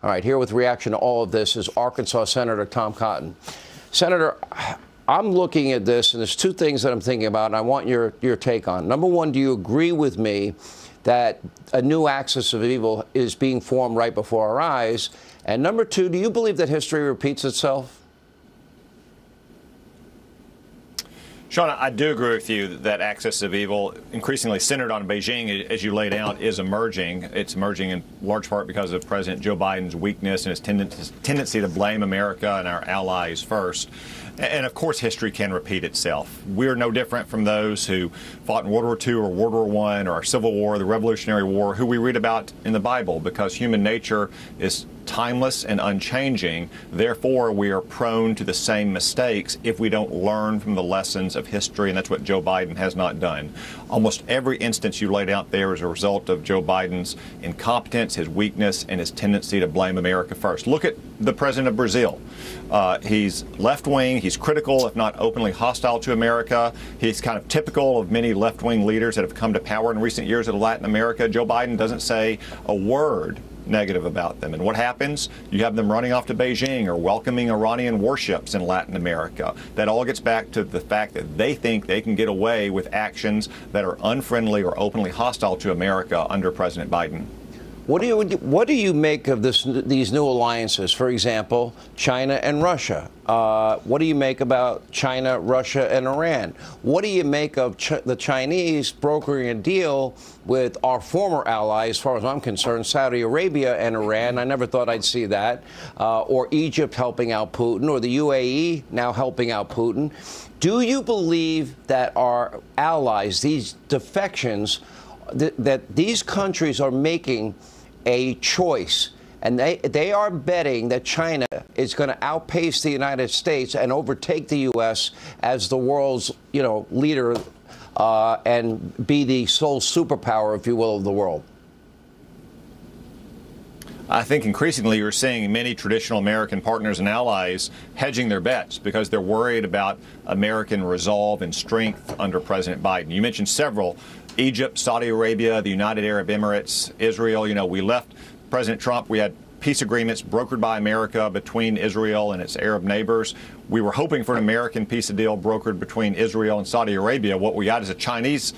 All right, here with reaction to all of this is Arkansas Senator Tom Cotton. Senator, I'm looking at this, and there's two things that I'm thinking about, and I want your take on. Number one, do you agree with me that a new axis of evil is being formed right before our eyes? And number two, do you believe that history repeats itself? Sean, I do agree with you that axis of evil, increasingly centered on Beijing, as you laid out, is emerging. It's emerging in large part because of President Joe Biden's weakness and his tendency to blame America and our allies first. And, of course, history can repeat itself. We're no different from those who fought in World War II or World War I or our Civil War, the Revolutionary War, who we read about in the Bible, because human nature is timeless and unchanging. Therefore, we are prone to the same mistakes if we don't learn from the lessons of history, and that's what Joe Biden has not done. Almost every instance you laid out there is a result of Joe Biden's incompetence, his weakness, and his tendency to blame America first. Look at the president of Brazil. He's left-wing, he's critical, if not openly hostile to America. He's kind of typical of many left-wing leaders that have come to power in recent years in Latin America. Joe Biden doesn't say a word negative about them. And what happens? You have them running off to Beijing or welcoming Iranian warships in Latin America. That all gets back to the fact that they think they can get away with actions that are unfriendly or openly hostile to America under President Biden. What do you make of these new alliances? For example, China and Russia. What do you make about China, Russia, and Iran? What do you make of the Chinese brokering a deal with our former allies, as far as I'm concerned, Saudi Arabia and Iran? I never thought I'd see that. Or Egypt helping out Putin, or the UAE now helping out Putin. Do you believe that our allies, these defections, that these countries are making a choice, and they are betting that China is going to outpace the United States and overtake the U.S. as the world's, leader and be the sole superpower, if you will, of the world? I think increasingly you're seeing many traditional American partners and allies hedging their bets because they're worried about American resolve and strength under President Biden. You mentioned several: Egypt, Saudi Arabia, the United Arab Emirates, Israel. We left President Trump. We had peace agreements brokered by America between Israel and its Arab neighbors. We were hoping for an American peace deal brokered between Israel and Saudi Arabia. What we got is a Chinese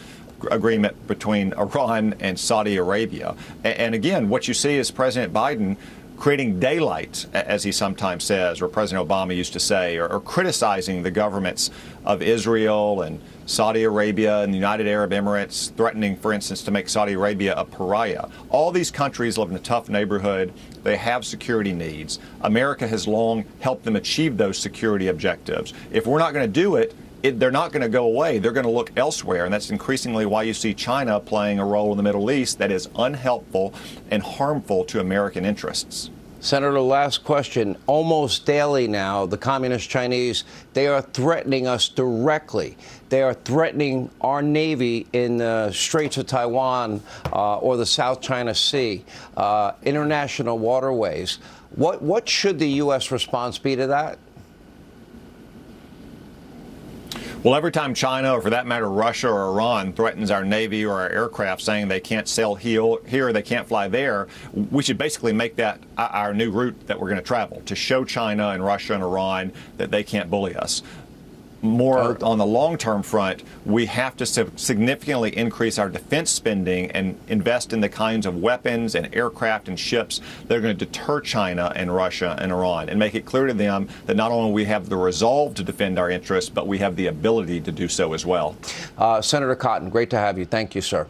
agreement between Iran and Saudi Arabia. And again, what you see is President Biden creating daylight, as he sometimes says, or President Obama used to say, or criticizing the governments of Israel and Saudi Arabia and the United Arab Emirates, threatening, for instance, to make Saudi Arabia a pariah. All these countries live in a tough neighborhood. They have security needs. America has long helped them achieve those security objectives. If we're not going to do it, they're not going to go away. They're going to look elsewhere, and that's increasingly why you see China playing a role in the Middle East that is unhelpful and harmful to American interests. Senator, last question. Almost daily now, the Communist Chinese, they are threatening us directly. They are threatening our Navy in the Straits of Taiwan or the South China Sea, international waterways. What should the U.S. response be to that? Well, every time China, or for that matter Russia or Iran, threatens our Navy or our aircraft, saying they can't sail here, they can't fly there, we should basically make that our new route that we're going to travel, to show China and Russia and Iran that they can't bully us. More on the long-term front, we have to significantly increase our defense spending and invest in the kinds of weapons and aircraft and ships that are going to deter China and Russia and Iran, and make it clear to them that not only we have the resolve to defend our interests, but we have the ability to do so as well. Senator Cotton, great to have you. Thank you, sir.